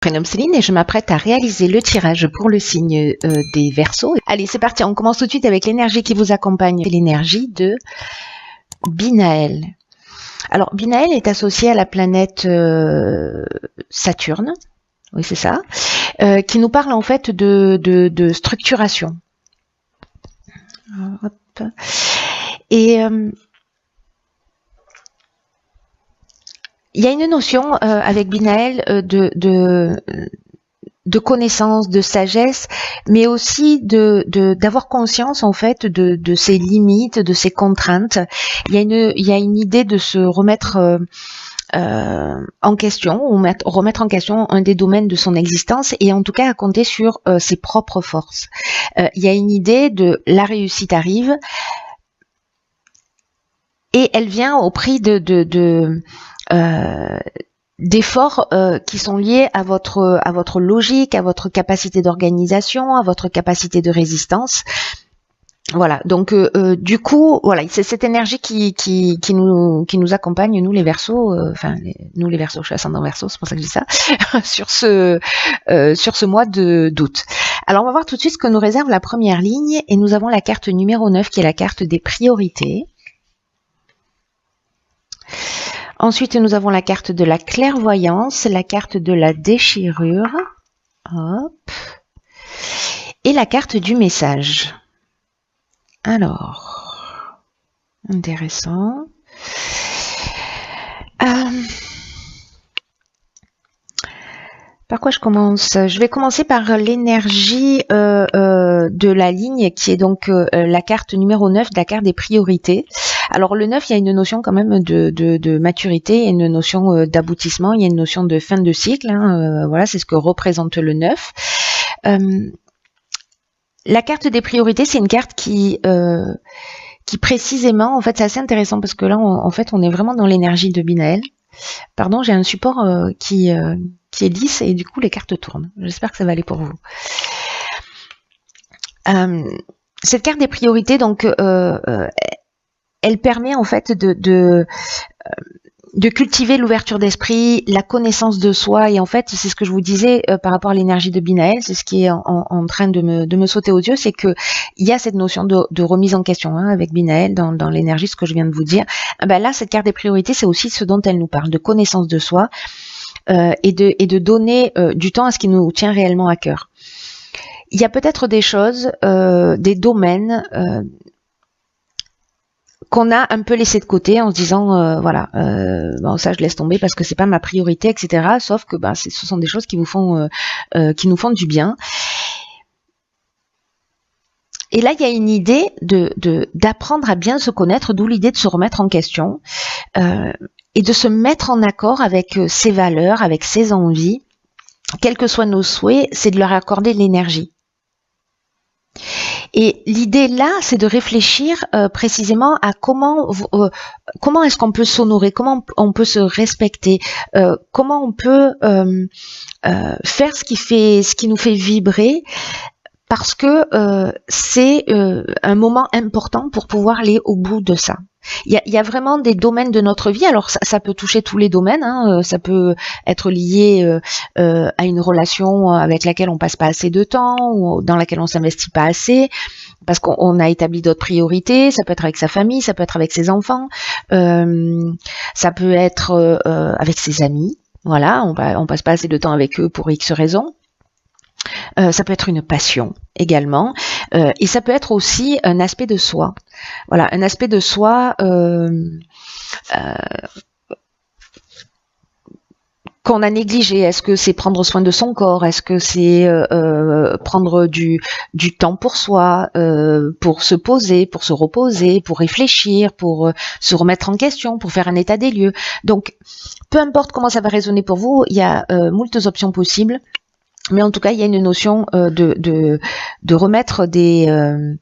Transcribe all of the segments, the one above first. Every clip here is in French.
Prénom Céline et je m'apprête à réaliser le tirage pour le signe des Verseaux. Allez, c'est parti, on commence tout de suite avec l'énergie qui vous accompagne, l'énergie de Binaël. Alors, Binaël est associé à la planète Saturne, oui c'est ça, qui nous parle en fait de structuration. Hop. Et il y a une notion avec Binaël de connaissance, de sagesse, mais aussi d'avoir conscience en fait de ses limites, de ses contraintes. Il y a une idée de se remettre en question, ou remettre en question un des domaines de son existence, et en tout cas à compter sur ses propres forces. Il y a une idée de la réussite arrive, et elle vient au prix d'efforts qui sont liés à votre logique, à votre capacité d'organisation, à votre capacité de résistance. Voilà, donc du coup, voilà, c'est cette énergie qui nous accompagne, nous les Verseaux, nous les Verseaux, je suis ascendant Verseau, c'est pour ça que je dis ça, sur ce mois d'août. Alors on va voir tout de suite ce que nous réserve la première ligne, et nous avons la carte numéro 9 qui est la carte des priorités. Ensuite, nous avons la carte de la clairvoyance, la carte de la déchirure, hop, et la carte du message. Alors, intéressant. Par quoi je commence? Je vais commencer par l'énergie de la ligne qui est donc la carte numéro 9, la carte des priorités. Alors le 9, il y a une notion quand même de maturité, il y a une notion d'aboutissement, il y a une notion de fin de cycle. Voilà, c'est ce que représente le 9. La carte des priorités, c'est une carte qui précisément, en fait, c'est assez intéressant parce que là, en fait, on est vraiment dans l'énergie de Binaël. Pardon, j'ai un support qui est lisse et du coup, les cartes tournent. J'espère que ça va aller pour vous. Cette carte des priorités, donc, elle permet en fait de cultiver l'ouverture d'esprit, la connaissance de soi, et en fait c'est ce que je vous disais par rapport à l'énergie de Binaël, c'est ce qui est en train de me sauter aux yeux, c'est que il y a cette notion de remise en question avec Binaël dans l'énergie, ce que je viens de vous dire. Là, cette carte des priorités, c'est aussi ce dont elle nous parle, de connaissance de soi et de donner du temps à ce qui nous tient réellement à cœur. Il y a peut-être des choses, des domaines qu'on a un peu laissé de côté en se disant voilà, bon, ça je laisse tomber parce que c'est pas ma priorité, etc. Sauf que ce sont des choses qui nous font du bien. Et là, il y a une idée d'apprendre à bien se connaître, d'où l'idée de se remettre en question et de se mettre en accord avec ses valeurs, avec ses envies, quels que soient nos souhaits, c'est de leur accorder l'énergie. Et l'idée là, c'est de réfléchir précisément à comment est-ce qu'on peut s'honorer, comment on peut se respecter, comment on peut faire ce qui nous fait vibrer, parce que c'est un moment important pour pouvoir aller au bout de ça. Il y a vraiment des domaines de notre vie, alors ça peut toucher tous les domaines, ça peut être lié à une relation avec laquelle on passe pas assez de temps, ou dans laquelle on s'investit pas assez, parce qu'on a établi d'autres priorités, ça peut être avec sa famille, ça peut être avec ses enfants, ça peut être avec ses amis, voilà, on passe pas assez de temps avec eux pour X raisons. Ça peut être une passion également, et ça peut être aussi un aspect de soi. Voilà, un aspect de soi qu'on a négligé. Est-ce que c'est prendre soin de son corps? Est-ce que c'est prendre du temps pour soi, pour se poser, pour se reposer, pour réfléchir, pour se remettre en question, pour faire un état des lieux? Donc, peu importe comment ça va résonner pour vous, il y a moultes options possibles. Mais en tout cas, il y a une notion de remettre de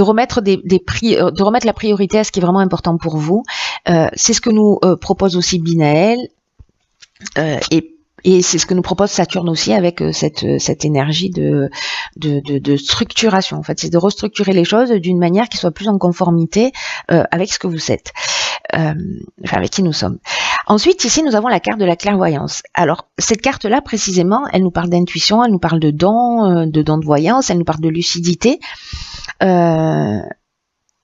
remettre la priorité à ce qui est vraiment important pour vous. C'est ce que nous propose aussi Binaël, et c'est ce que nous propose Saturne aussi avec cette énergie de structuration. En fait, c'est de restructurer les choses d'une manière qui soit plus en conformité avec ce que vous êtes, avec qui nous sommes. Ensuite, ici, nous avons la carte de la clairvoyance. Alors, cette carte-là, précisément, elle nous parle d'intuition, elle nous parle de dons de voyance, elle nous parle de lucidité.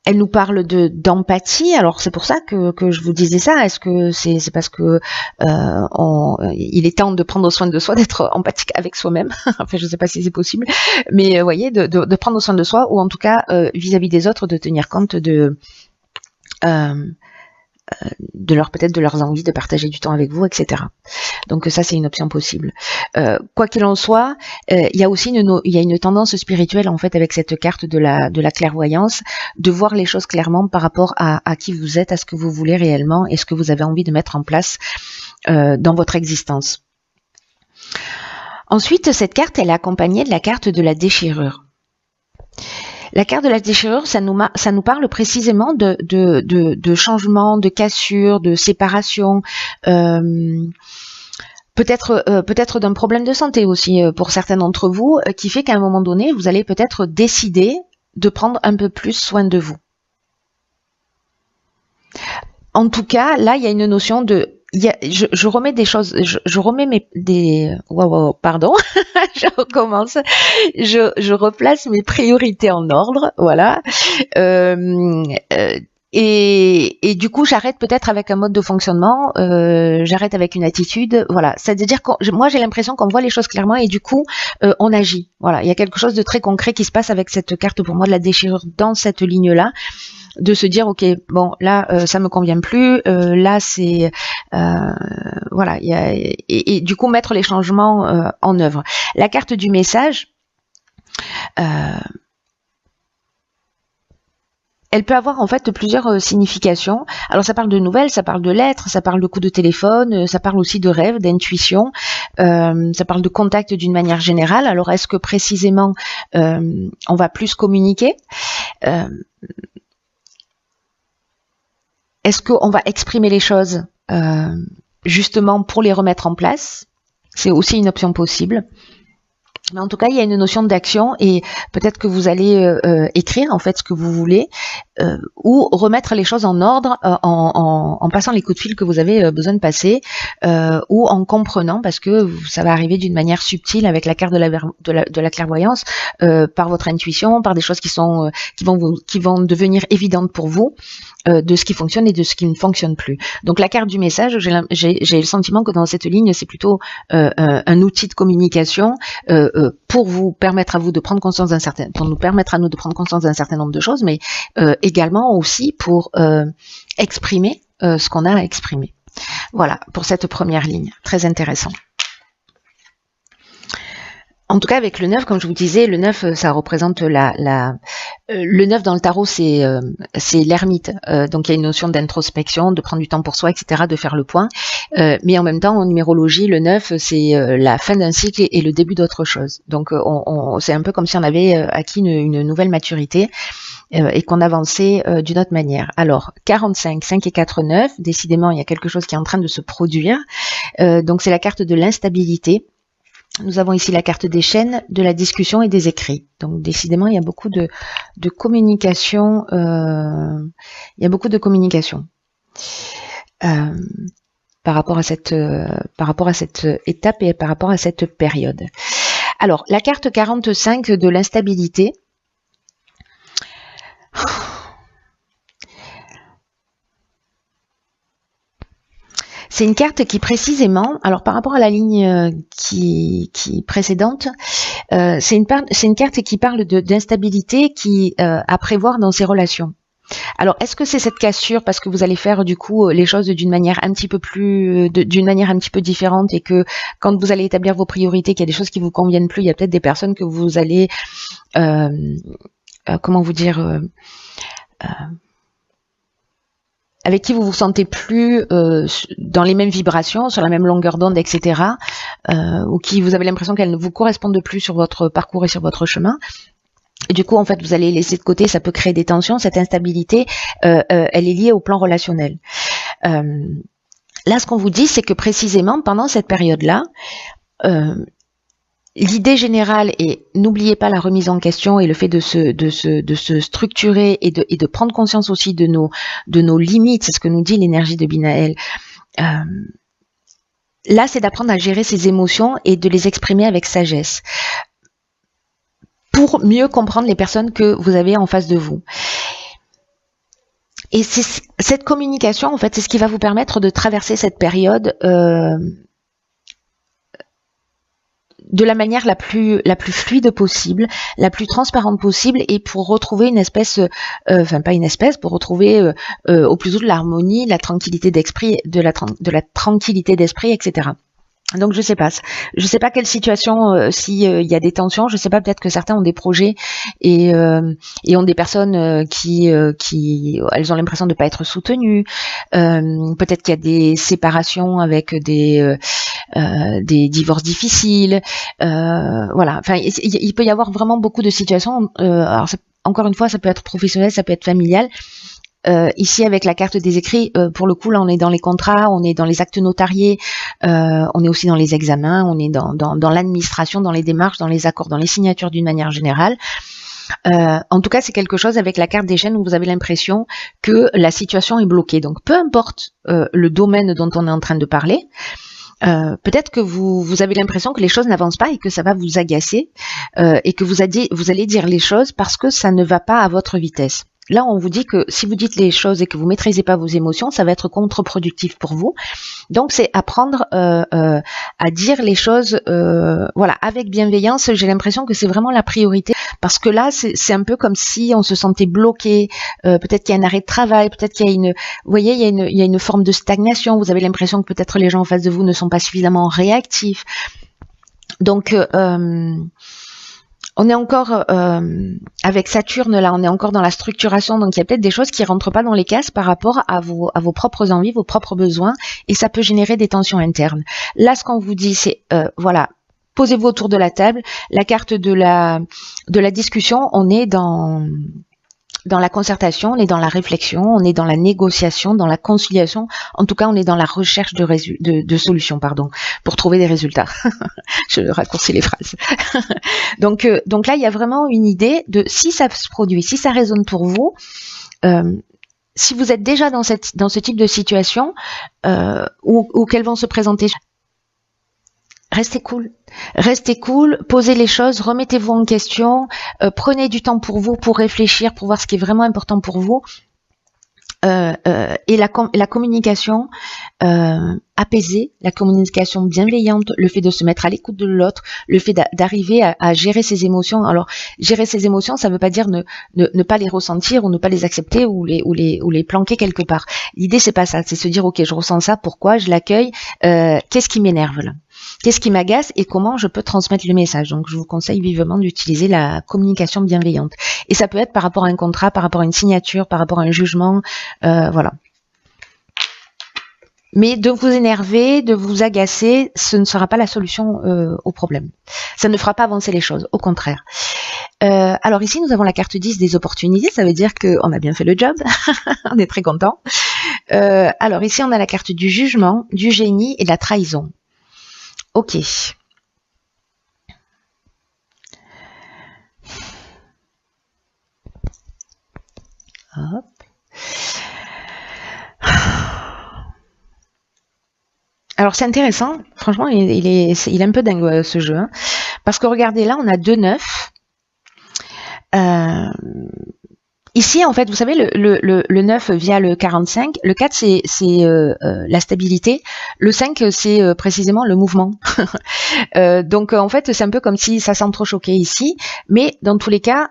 Elle nous parle d'empathie. Alors c'est pour ça que je vous disais ça. Est-ce que c'est parce que il est temps de prendre soin de soi, d'être empathique avec soi-même. Enfin, je ne sais pas si c'est possible, mais vous voyez, de prendre soin de soi, ou en tout cas vis-à-vis des autres, de tenir compte de peut-être de leurs envies, de partager du temps avec vous, etc. Donc ça, c'est une option possible. Quoi qu'il en soit, il y a aussi une tendance spirituelle en fait avec cette carte de la clairvoyance, de voir les choses clairement par rapport à qui vous êtes, à ce que vous voulez réellement et ce que vous avez envie de mettre en place dans votre existence. Ensuite, cette carte, elle est accompagnée de la carte de la déchirure. La carte de la déchirure, ça nous parle précisément de changement, de cassure, de séparation, peut-être d'un problème de santé aussi pour certains d'entre vous, qui fait qu'à un moment donné, vous allez peut-être décider de prendre un peu plus soin de vous. En tout cas, là, il y a une notion de... Je remets des choses, je remets pardon, je recommence, je replace mes priorités en ordre, voilà, et du coup j'arrête peut-être avec un mode de fonctionnement, j'arrête avec une attitude, voilà, c'est-à-dire que moi j'ai l'impression qu'on voit les choses clairement et du coup on agit, voilà, il y a quelque chose de très concret qui se passe avec cette carte pour moi de la déchirure dans cette ligne-là, de se dire ok, bon là ça me convient plus, là c'est voilà, et du coup mettre les changements en œuvre. La carte du message, elle peut avoir en fait plusieurs significations. Alors ça parle de nouvelles, ça parle de lettres, ça parle de coups de téléphone, ça parle aussi de rêves, d'intuition, ça parle de contact d'une manière générale. Alors est-ce que précisément on va plus communiquer, est-ce qu'on va exprimer les choses justement pour les remettre en place? C'est aussi une option possible. Mais en tout cas, il y a une notion d'action et peut-être que vous allez écrire en fait ce que vous voulez ou remettre les choses en ordre en passant les coups de fil que vous avez besoin de passer ou en comprenant, parce que ça va arriver d'une manière subtile avec la carte de la clairvoyance, par votre intuition, par des choses qui vont devenir évidentes pour vous, de ce qui fonctionne et de ce qui ne fonctionne plus. Donc la carte du message, j'ai le sentiment que dans cette ligne, c'est plutôt un outil de communication pour vous permettre à vous de prendre conscience pour nous permettre à nous de prendre conscience d'un certain nombre de choses, mais également aussi pour exprimer ce qu'on a à exprimer. Voilà pour cette première ligne, très intéressant. En tout cas, avec le 9, comme je vous disais, le 9, ça représente le 9 dans le tarot, c'est l'ermite. Donc, il y a une notion d'introspection, de prendre du temps pour soi, etc., de faire le point. Mais en même temps, en numérologie, le 9, c'est la fin d'un cycle et le début d'autre chose. Donc, c'est un peu comme si on avait acquis une nouvelle maturité et qu'on avançait d'une autre manière. Alors, 45, 5 et 4, 9, décidément, il y a quelque chose qui est en train de se produire. Donc, c'est la carte de l'instabilité. Nous avons ici la carte des chaînes, de la discussion et des écrits. Donc décidément, il y a beaucoup de communication. Il y a beaucoup de communication par rapport à cette étape et par rapport à cette période. Alors, la carte 45 de l'instabilité. C'est une carte qui précisément, alors par rapport à la ligne qui précédente, c'est une carte qui parle d'instabilité à prévoir dans ses relations. Alors, est-ce que c'est cette cassure parce que vous allez faire du coup les choses d'une manière un petit peu différente et que quand vous allez établir vos priorités, qu'il y a des choses qui vous conviennent plus, il y a peut-être des personnes que vous allez, comment vous dire, avec qui vous vous sentez plus dans les mêmes vibrations, sur la même longueur d'onde, etc., ou qui vous avez l'impression qu'elles ne vous correspondent plus sur votre parcours et sur votre chemin. Et du coup, en fait, vous allez laisser de côté, ça peut créer des tensions. Cette instabilité, elle est liée au plan relationnel. Là, ce qu'on vous dit, c'est que précisément, pendant cette période-là, l'idée générale est, n'oubliez pas la remise en question et le fait de se structurer et de prendre conscience aussi de nos limites, c'est ce que nous dit l'énergie de Binaël, là, c'est d'apprendre à gérer ses émotions et de les exprimer avec sagesse pour mieux comprendre les personnes que vous avez en face de vous. Et c'est cette communication, en fait, c'est ce qui va vous permettre de traverser cette période de la manière la plus fluide possible, la plus transparente possible, et pour retrouver une espèce, pour retrouver au plus haut de l'harmonie, la tranquillité d'esprit, de la tranquillité d'esprit, etc. Donc je sais pas quelle situation, si il y a des tensions, je sais pas, peut-être que certains ont des projets et ont des personnes qui elles ont l'impression de pas être soutenues. Peut-être qu'il y a des séparations avec des divorces difficiles. Voilà. Enfin, il peut y avoir vraiment beaucoup de situations. Alors encore une fois, ça peut être professionnel, ça peut être familial. Ici, avec la carte des écrits, pour le coup, là, on est dans les contrats, on est dans les actes notariés, on est aussi dans les examens, on est dans l'administration, dans les démarches, dans les accords, dans les signatures d'une manière générale. En tout cas, c'est quelque chose avec la carte des chaînes où vous avez l'impression que la situation est bloquée. Donc, peu importe le domaine dont on est en train de parler, peut-être que vous avez l'impression que les choses n'avancent pas et que ça va vous agacer et que vous allez dire les choses parce que ça ne va pas à votre vitesse. Là, on vous dit que si vous dites les choses et que vous maîtrisez pas vos émotions, ça va être contre-productif pour vous. Donc, c'est apprendre à dire les choses, voilà, avec bienveillance. J'ai l'impression que c'est vraiment la priorité parce que là, c'est un peu comme si on se sentait bloqué. Peut-être qu'il y a un arrêt de travail, peut-être qu'il y a vous voyez, il y a une forme de stagnation. Vous avez l'impression que peut-être les gens en face de vous ne sont pas suffisamment réactifs. Donc on est encore avec Saturne là, on est encore dans la structuration, donc il y a peut-être des choses qui rentrent pas dans les cases par rapport à vos propres envies, vos propres besoins, et ça peut générer des tensions internes. Là, ce qu'on vous dit, c'est voilà, posez-vous autour de la table. La carte de la discussion, on est dans la concertation, on est dans la réflexion, on est dans la négociation, dans la conciliation. En tout cas, on est dans la recherche de solutions, pour trouver des résultats. Je raccourcis les phrases. Donc là, il y a vraiment une idée de si ça se produit, si ça résonne pour vous. Si vous êtes déjà dans ce type de situation où qu'elles vont se présenter, restez cool, posez les choses, remettez-vous en question, prenez du temps pour vous, pour réfléchir, pour voir ce qui est vraiment important pour vous. Et la communication apaisée, la communication bienveillante, le fait de se mettre à l'écoute de l'autre, le fait d'arriver à gérer ses émotions. Alors, gérer ses émotions, ça ne veut pas dire ne pas les ressentir ou ne pas les accepter ou les planquer quelque part. L'idée, c'est pas ça, c'est se dire, ok, je ressens ça, pourquoi, je l'accueille, qu'est-ce qui m'énerve là ? Qu'est-ce qui m'agace et comment je peux transmettre le message. Donc, je vous conseille vivement d'utiliser la communication bienveillante. Et ça peut être par rapport à un contrat, par rapport à une signature, par rapport à un jugement, voilà. Mais de vous énerver, de vous agacer, ce ne sera pas la solution au problème. Ça ne fera pas avancer les choses, au contraire. Alors ici, nous avons la carte 10 des opportunités, ça veut dire qu'on a bien fait le job, on est très content. Alors ici, on a la carte du jugement, du génie et de la trahison. Ok. Hop. Alors c'est intéressant, franchement, il est un peu dingue ce jeu, hein, parce que regardez là, on a 2 9. Ici, en fait, vous savez, le 9 via le 45, le 4, c'est la stabilité, le 5, c'est précisément le mouvement. Donc, en fait, c'est un peu comme si ça s'entrechoquait ici, mais dans tous les cas,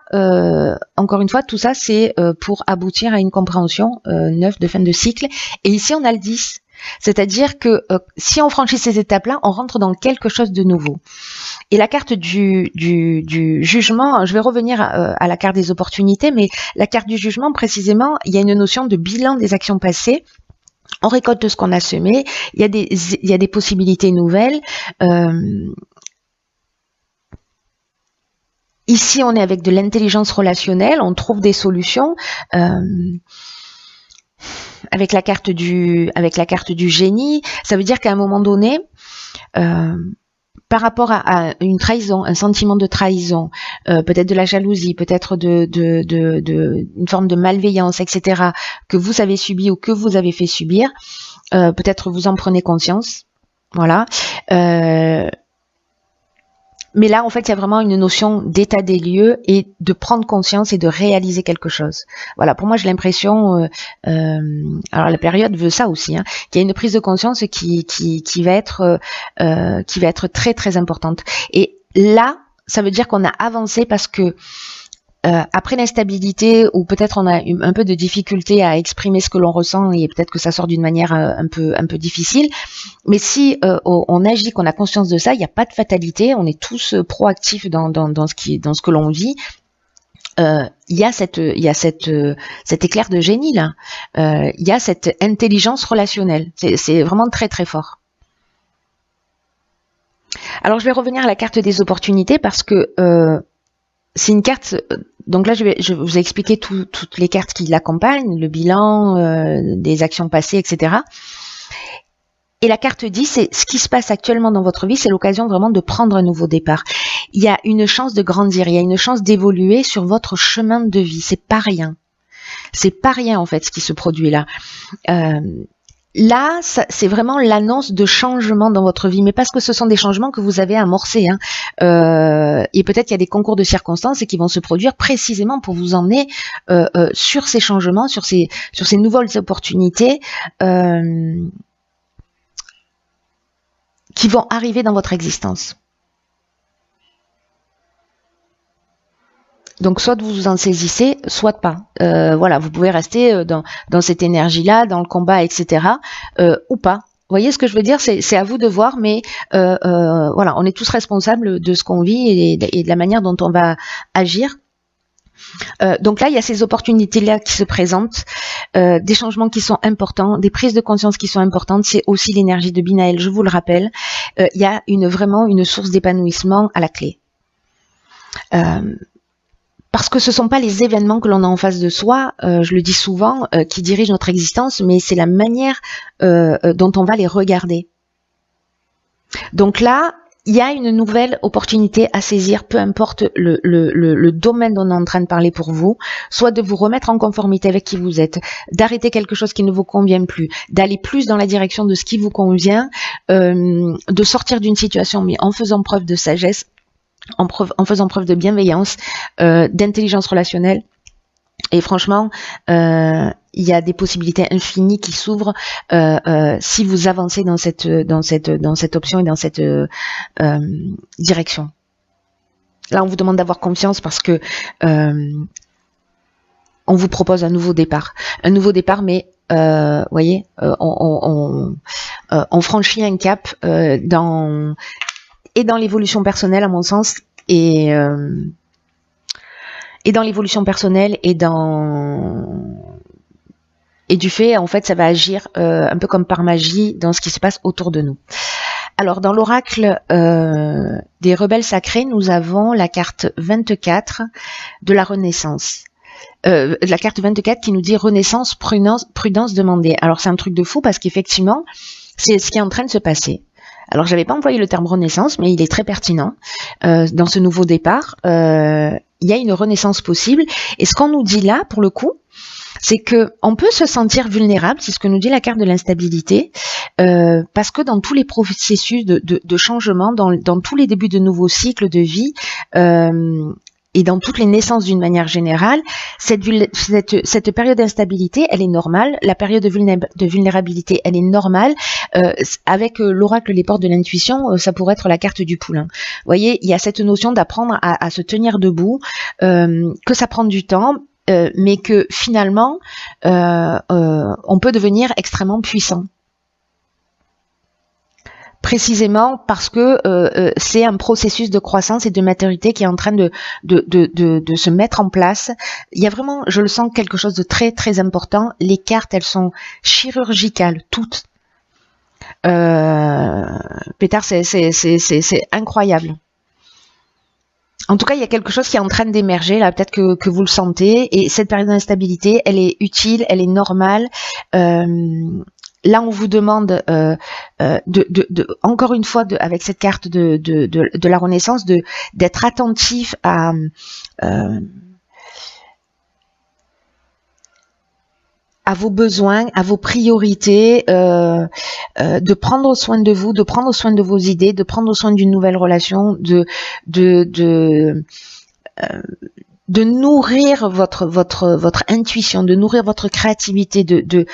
encore une fois, tout ça, c'est pour aboutir à une compréhension 9 de fin de cycle. Et ici, on a le 10. C'est-à-dire que si on franchit ces étapes-là, on rentre dans quelque chose de nouveau. Et la carte du jugement, je vais revenir à la carte des opportunités, mais la carte du jugement, précisément, il y a une notion de bilan des actions passées. On récolte ce qu'on a semé, il y a des possibilités nouvelles. Ici, on est avec de l'intelligence relationnelle, on trouve des solutions. Avec la carte du génie, ça veut dire qu'à un moment donné, par rapport à une trahison, un sentiment de trahison, peut-être de la jalousie, peut-être une forme de malveillance, etc., que vous avez subi ou que vous avez fait subir, peut-être vous en prenez conscience, voilà. Mais là, en fait, il y a vraiment une notion d'état des lieux et de prendre conscience et de réaliser quelque chose. Voilà, pour moi, j'ai l'impression, alors la période veut ça aussi, hein, qu'il y a une prise de conscience qui va être très très importante. Et là, ça veut dire qu'on a avancé parce que après l'instabilité, ou peut-être on a un peu de difficulté à exprimer ce que l'on ressent, et peut-être que ça sort d'une manière un peu difficile, mais si on agit, qu'on a conscience de ça, il n'y a pas de fatalité, on est tous proactifs dans ce que l'on vit. Il y a cet éclair de génie là, il y a cette intelligence relationnelle, c'est vraiment très très fort. Alors je vais revenir à la carte des opportunités parce que c'est une carte, donc là je vous ai expliqué toutes les cartes qui l'accompagnent, le bilan, des actions passées, etc. Et la carte 10, c'est ce qui se passe actuellement dans votre vie, c'est l'occasion vraiment de prendre un nouveau départ. Il y a une chance de grandir, il y a une chance d'évoluer sur votre chemin de vie, c'est pas rien. C'est pas rien en fait ce qui se produit là. Là, c'est vraiment l'annonce de changements dans votre vie, mais parce que ce sont des changements que vous avez amorcés. Hein. Et peut-être qu'il y a des concours de circonstances qui vont se produire précisément pour vous emmener sur ces changements, sur ces nouvelles opportunités qui vont arriver dans votre existence. Donc soit vous vous en saisissez, soit pas. Voilà, vous pouvez rester dans cette énergie-là, dans le combat, etc. Ou pas. Vous voyez ce que je veux dire, c'est à vous de voir, mais voilà, on est tous responsables de ce qu'on vit et de la manière dont on va agir. Donc là, il y a ces opportunités-là qui se présentent, des changements qui sont importants, des prises de conscience qui sont importantes. C'est aussi l'énergie de Binaël, je vous le rappelle. Il y a vraiment une source d'épanouissement à la clé. Parce que ce ne sont pas les événements que l'on a en face de soi, je le dis souvent, qui dirigent notre existence, mais c'est la manière dont on va les regarder. Donc là, il y a une nouvelle opportunité à saisir, peu importe le domaine dont on est en train de parler pour vous, soit de vous remettre en conformité avec qui vous êtes, d'arrêter quelque chose qui ne vous convient plus, d'aller plus dans la direction de ce qui vous convient, de sortir d'une situation, mais en faisant preuve de sagesse, en faisant preuve de bienveillance, d'intelligence relationnelle. Et franchement, il y a des possibilités infinies qui s'ouvrent si vous avancez dans cette option et dans cette direction. Là, on vous demande d'avoir confiance parce que on vous propose un nouveau départ, mais voyez, on franchit un cap dans l'évolution personnelle, à mon sens, et dans l'évolution personnelle et du fait, en fait, ça va agir un peu comme par magie dans ce qui se passe autour de nous. Alors, dans l'oracle des rebelles sacrés, nous avons la carte 24 de la Renaissance. La carte 24 qui nous dit Renaissance, prudence demandée. Alors, c'est un truc de fou parce qu'effectivement, c'est ce qui est en train de se passer. Alors, j'avais pas employé le terme renaissance, mais il est très pertinent dans ce nouveau départ. Il y a une renaissance possible. Et ce qu'on nous dit là, pour le coup, c'est que on peut se sentir vulnérable, c'est ce que nous dit la carte de l'instabilité, parce que dans tous les processus de changement, dans tous les débuts de nouveaux cycles de vie, et dans toutes les naissances d'une manière générale, cette période d'instabilité, elle est normale. La période de vulnérabilité, elle est normale. Avec l'oracle Les Portes de l'Intuition, ça pourrait être la carte du poulain. Vous voyez, il y a cette notion d'apprendre à se tenir debout, que ça prend du temps, mais que finalement, on peut devenir extrêmement puissant. Précisément parce que c'est un processus de croissance et de maturité qui est en train de se mettre en place. Il y a vraiment, je le sens, quelque chose de très très important. Les cartes, elles sont chirurgicales, toutes. Pétard, c'est incroyable. En tout cas, il y a quelque chose qui est en train d'émerger, là, peut-être que vous le sentez. Et cette période d'instabilité, elle est utile, elle est normale. là, on vous demande encore une fois, avec cette carte de la Renaissance, d'être attentif à vos besoins, à vos priorités, de prendre soin de vous, de prendre soin de vos idées, de prendre soin d'une nouvelle relation, de nourrir votre intuition, de nourrir votre créativité, de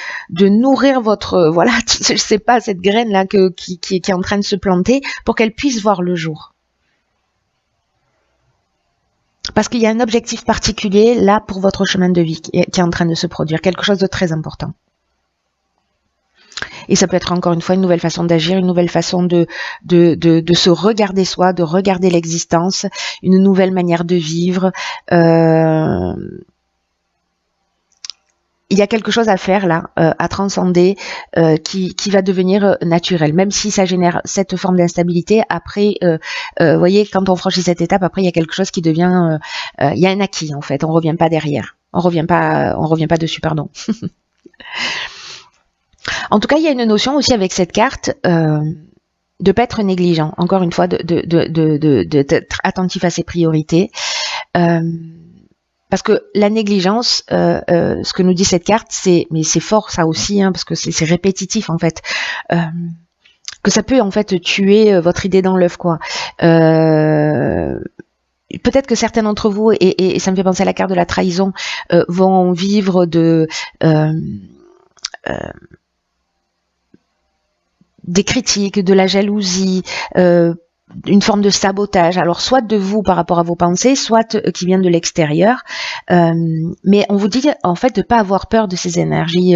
nourrir votre, voilà, je sais pas, cette graine là qui est en train de se planter pour qu'elle puisse voir le jour. Parce qu'il y a un objectif particulier là pour votre chemin de vie qui est en train de se produire, quelque chose de très important. Et ça peut être encore une fois une nouvelle façon d'agir, une nouvelle façon de se regarder soi, de regarder l'existence, une nouvelle manière de vivre. Il y a quelque chose à faire là, à transcender, qui va devenir naturel, même si ça génère cette forme d'instabilité. Après, vous voyez, quand on franchit cette étape, après il y a quelque chose qui devient, il y a un acquis en fait. On revient pas derrière, on revient pas dessus, pardon. En tout cas, il y a une notion aussi avec cette carte de pas être négligent. Encore une fois, d'être attentif à ses priorités. Parce que la négligence, ce que nous dit cette carte, mais c'est fort ça aussi, hein, parce que c'est répétitif en fait, que ça peut en fait tuer votre idée dans l'œuf, quoi. Peut-être que certains d'entre vous, et ça me fait penser à la carte de la trahison, vont vivre des critiques, de la jalousie, une forme de sabotage, alors soit de vous par rapport à vos pensées, soit qui vient de l'extérieur, mais on vous dit en fait de pas avoir peur de ces énergies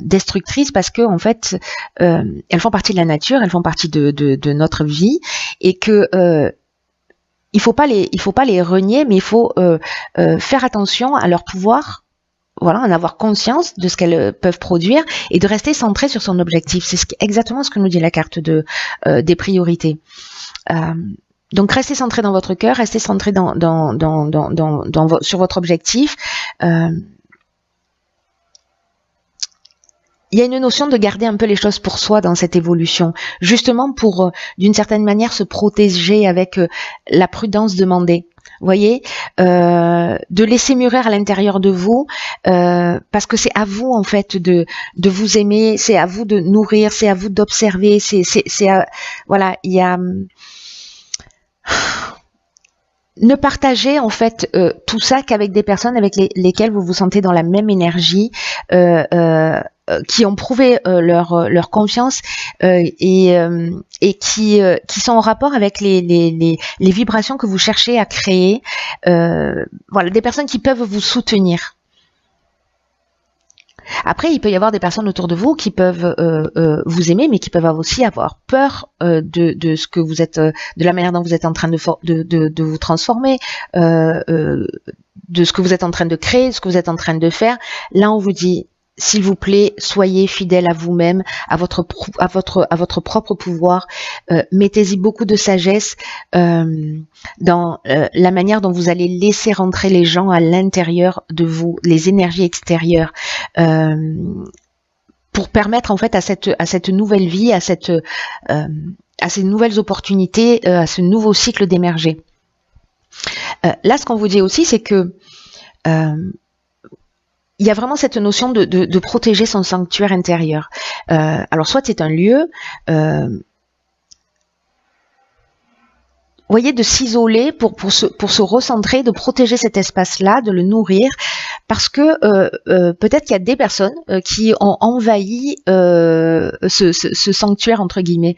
destructrices, parce que en fait elles font partie de la nature, elles font partie de notre vie, et que il faut pas les renier, mais il faut faire attention à leur pouvoir. Voilà, en avoir conscience de ce qu'elles peuvent produire et de rester centré sur son objectif. C'est exactement ce que nous dit la carte des priorités. Donc restez centré dans votre cœur, restez centré sur votre objectif. Il y a une notion de garder un peu les choses pour soi dans cette évolution, justement pour, d'une certaine manière, se protéger avec la prudence demandée. Vous voyez, de laisser mûrir à l'intérieur de vous, parce que c'est à vous en fait de vous aimer, c'est à vous de nourrir, c'est à vous d'observer, voilà, il y a ne partagez en fait tout ça qu'avec des personnes avec lesquelles vous vous sentez dans la même énergie, qui ont prouvé leur confiance et qui sont en rapport avec les vibrations que vous cherchez à créer. Voilà, des personnes qui peuvent vous soutenir. Après, il peut y avoir des personnes autour de vous qui peuvent vous aimer, mais qui peuvent aussi avoir peur de ce que vous êtes, de la manière dont vous êtes en train de vous transformer, de ce que vous êtes en train de créer, de ce que vous êtes en train de faire. Là, on vous dit, s'il vous plaît, soyez fidèle à vous-même, à votre propre pouvoir. Mettez-y beaucoup de sagesse dans la manière dont vous allez laisser rentrer les gens à l'intérieur de vous, les énergies extérieures, pour permettre en fait à cette nouvelle vie, à ces nouvelles opportunités, à ce nouveau cycle d'émerger. Là, ce qu'on vous dit aussi, c'est que il y a vraiment cette notion de protéger son sanctuaire intérieur. Alors soit c'est un lieu, voyez, de s'isoler pour se recentrer, de protéger cet espace-là, de le nourrir, parce que peut-être qu'il y a des personnes qui ont envahi ce sanctuaire entre guillemets.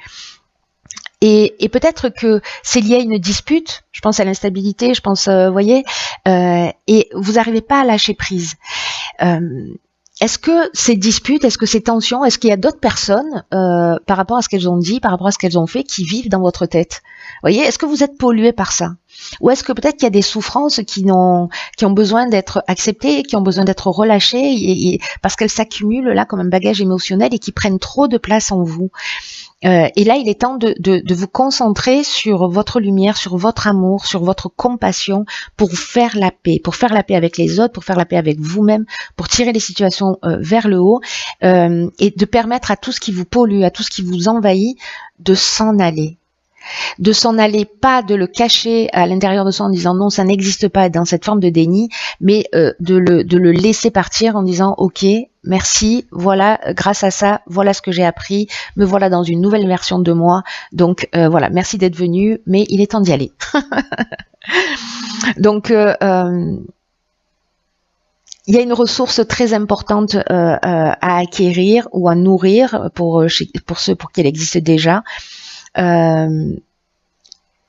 Et peut-être que c'est lié à une dispute, je pense à l'instabilité, je pense, voyez, et vous n'arrivez pas à lâcher prise. Est-ce que ces disputes, est-ce que ces tensions, est-ce qu'il y a d'autres personnes, par rapport à ce qu'elles ont dit, par rapport à ce qu'elles ont fait, qui vivent dans votre tête? Voyez, est-ce que vous êtes pollué par ça? Ou est-ce que peut-être qu'il y a des souffrances qui ont besoin d'être acceptées, qui ont besoin d'être relâchées, parce qu'elles s'accumulent là comme un bagage émotionnel et qui prennent trop de place en vous? Et là, il est temps de vous concentrer sur votre lumière, sur votre amour, sur votre compassion pour faire la paix avec les autres, pour faire la paix avec vous-même, pour tirer les situations vers le haut et de permettre à tout ce qui vous pollue, à tout ce qui vous envahit, de s'en aller. De s'en aller, pas de le cacher à l'intérieur de soi en disant non, ça n'existe pas dans cette forme de déni, mais de le laisser partir en disant ok, merci, voilà, grâce à ça, voilà ce que j'ai appris, me voilà dans une nouvelle version de moi, donc voilà, merci d'être venu, mais il est temps d'y aller. Donc il y a une ressource très importante à acquérir ou à nourrir pour ceux pour qui elle existe déjà.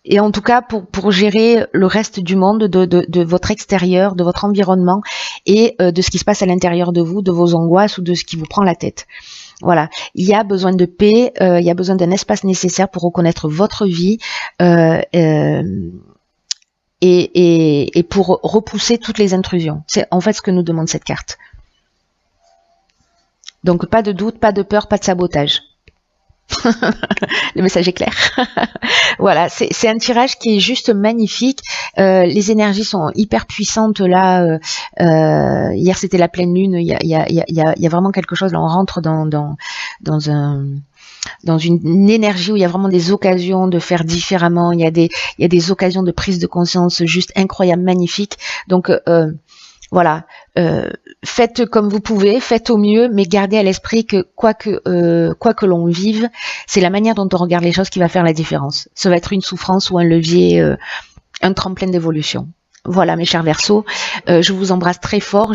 Et en tout cas pour gérer le reste du monde, de votre extérieur, de votre environnement et de ce qui se passe à l'intérieur de vous, de vos angoisses ou de ce qui vous prend la tête. Voilà, il y a besoin de paix, il y a besoin d'un espace nécessaire pour reconnaître votre vie et pour repousser toutes les intrusions. C'est en fait ce que nous demande cette carte. Donc pas de doute, pas de peur, pas de sabotage. Le message est clair. Voilà, c'est un tirage qui est juste magnifique. Les énergies sont hyper puissantes là. Hier c'était la pleine lune. Il y a vraiment quelque chose. Là, on rentre dans une énergie où il y a vraiment des occasions de faire différemment. Il y a des occasions de prise de conscience juste incroyables, magnifiques. Donc voilà, faites comme vous pouvez, faites au mieux, mais gardez à l'esprit que quoi que l'on vive, c'est la manière dont on regarde les choses qui va faire la différence. Ça va être une souffrance ou un levier, un tremplin d'évolution. Voilà mes chers Verseaux, je vous embrasse très fort.